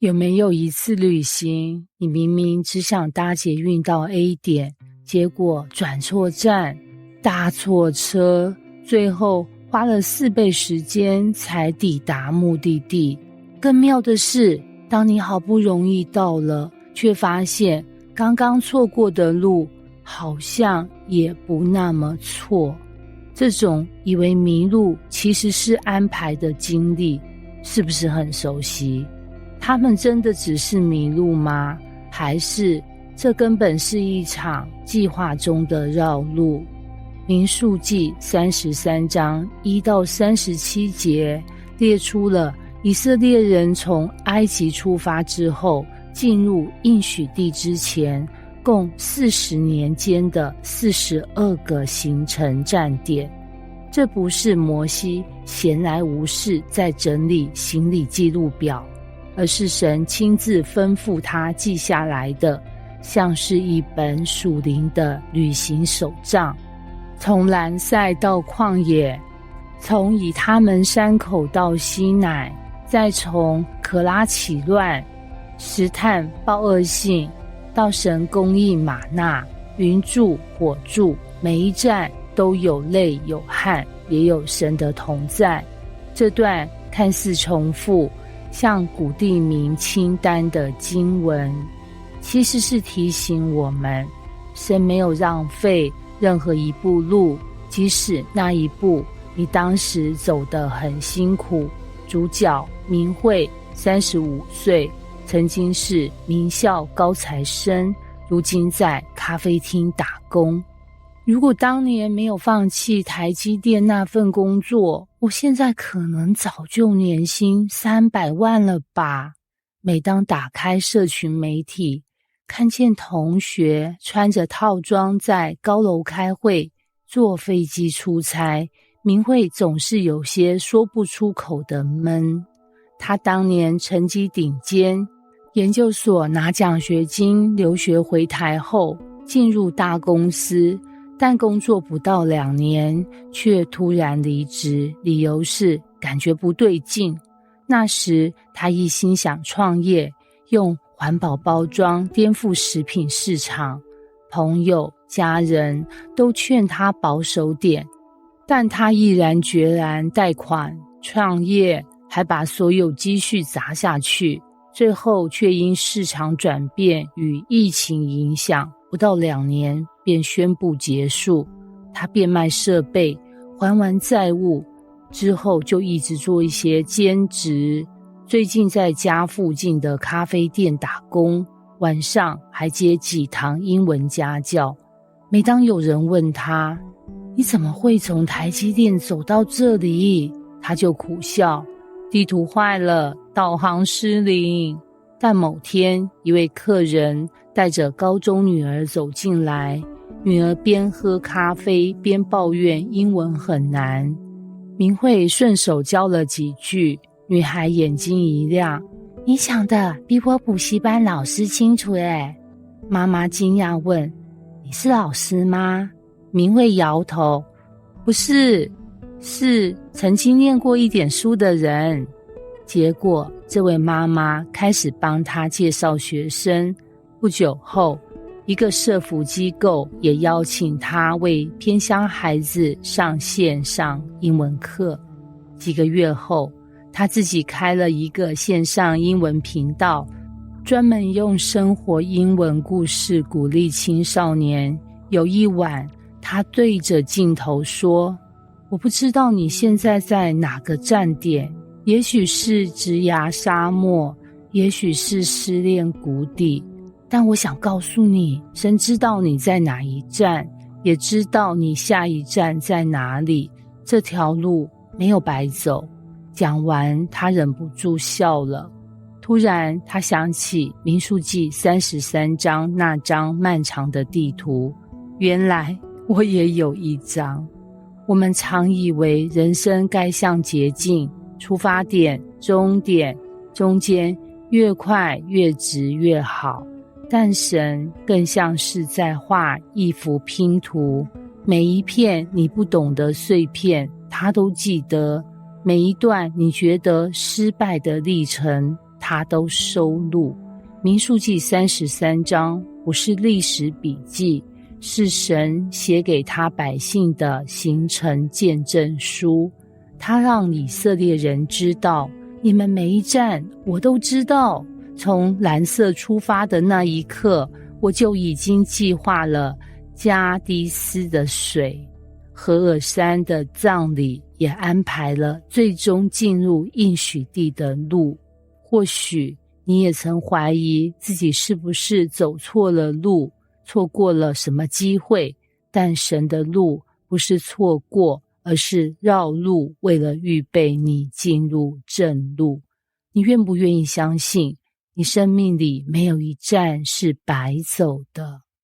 有没有一次旅行，你明明只想搭捷运到 A 点，结果转错站，搭错车，最后花了4倍时间才抵达目的地？更妙的是，当你好不容易到了，却发现刚刚错过的路好像也不那么错。这种以为迷路其实是安排的经历，是不是很熟悉？他们真的只是迷路吗？还是这根本是一场计划中的绕路？民数记33章1到37节列出了以色列人从埃及出发之后，进入应许地之前共40年间的42个行程站点。这不是摩西闲来无事在整理行李记录表，而是神亲自吩咐他记下来的，像是一本属灵的旅行手账。从兰塞到旷野，从以他们山口到西乃，再从可拉起乱、石炭报恶性，到神供应玛纳、云柱火柱，每一站都有泪有汗，也有神的同在。这段看似重复，像古地名清单的经文，其实是提醒我们，神没有浪费任何一步路，即使那一步你当时走得很辛苦。主角明慧35岁，曾经是名校高材生，如今在咖啡厅打工。如果当年没有放弃台积电那份工作，我现在可能早就年薪300万了吧。每当打开社群媒体，看见同学穿着套装在高楼开会、坐飞机出差，明慧总是有些说不出口的闷。他当年成绩顶尖，研究所拿奖学金，留学回台后进入大公司，但工作不到2年，却突然离职，理由是感觉不对劲。那时他一心想创业，用环保包装颠覆食品市场，朋友家人都劝他保守点，但他毅然决然贷款创业，还把所有积蓄砸下去，最后却因市场转变与疫情影响，不到2年便宣布结束。他变卖设备，还完债务之后，就一直做一些兼职，最近在家附近的咖啡店打工，晚上还接几堂英文家教。每当有人问他，你怎么会从台积电走到这里？他就苦笑，地图坏了，导航失灵。但某天，一位客人带着高中女儿走进来，女儿边喝咖啡边抱怨英文很难。明慧顺手教了几句，女孩眼睛一亮，你想的比我补习班老师清楚耶。妈妈惊讶问，你是老师吗？明慧摇头，不是，是曾经念过一点书的人。结果这位妈妈开始帮她介绍学生，不久后一个社福机构也邀请她为偏乡孩子上线上英文课。几个月后，她自己开了一个线上英文频道，专门用生活英文故事鼓励青少年。有一晚，她对着镜头说，我不知道你现在在哪个站点，也许是职涯沙漠，也许是失恋谷底，但我想告诉你，神知道你在哪一站，也知道你下一站在哪里，这条路没有白走。讲完，他忍不住笑了。突然他想起民数记33章那张漫长的地图，原来我也有一张。我们常以为人生该像捷径，出发点、终点、中间越快越直越好，但神更像是在画一幅拼图，每一片你不懂的碎片他都记得，每一段你觉得失败的历程他都收录。民数记33章不是历史笔记，是神写给他百姓的行程见证书。他让以色列人知道，你们每一站我都知道。从蓝色出发的那一刻，我就已经计划了加迪斯的水，何珥山的葬礼也安排了最终进入应许地的路。或许你也曾怀疑自己是不是走错了路，错过了什么机会，但神的路不是错过，而是绕路，为了预备你进入正路。你愿不愿意相信，你生命里没有一站是白走的？